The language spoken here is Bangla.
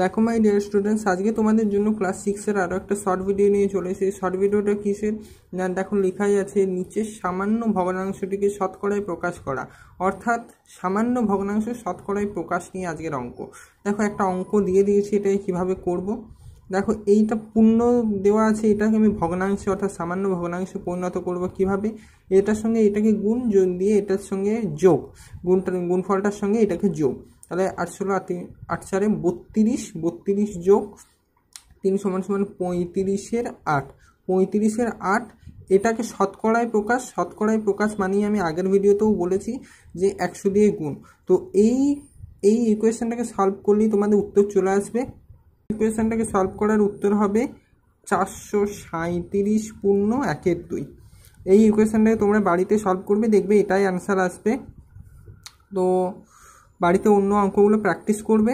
দেখো মাই ডিয়ার স্টুডেন্টস, আজকে তোমাদের জন্য ক্লাস 6-এর আরও একটা শর্ট ভিডিও নিয়ে চলে এসেছি। শর্ট ভিডিওটা কিসের না, দেখো লেখাই আছে নিচে সামান্য ভগ্নাংশটিকে শতকরায় প্রকাশ করা, অর্থাৎ সামান্য ভগ্নাংশ শতকরায় প্রকাশ নিয়ে আজকের অঙ্ক। দেখো একটা অঙ্ক দিয়ে দিয়েছি, এটাকে কীভাবে করব। দেখো এইটা পূর্ণ দেওয়া আছে, এটাকে আমি ভগ্নাংশে অর্থাৎ সামান্য ভগ্নাংশে পরিণত করব কিভাবে। এটার সঙ্গে এটাকে গুণ দিয়ে এটার সঙ্গে যোগ, গুণফলটার সঙ্গে এটাকে যোগ, তাহলে 8 32 যোগ 3 = 35-এর 8, 35-এর 8। এটাকে শতকরায় প্রকাশ মানেই আমি আগের ভিডিওতেও বলেছি যে 100 দিয়ে গুণ। তো এই ইকুয়েশনটাকে সলভ করলেই তোমাদের উত্তর চলে আসবে। ইকুয়েশনটাকে সলভ করার উত্তর হবে 437 পূর্ণ 1/2। এই ইকুয়েশনটাকে তোমরা বাড়িতে সলভ করবে, দেখবে এটাই অ্যান্সার আসবে। তো বাড়িতে অন্য অঙ্কগুলো প্র্যাকটিস করবে।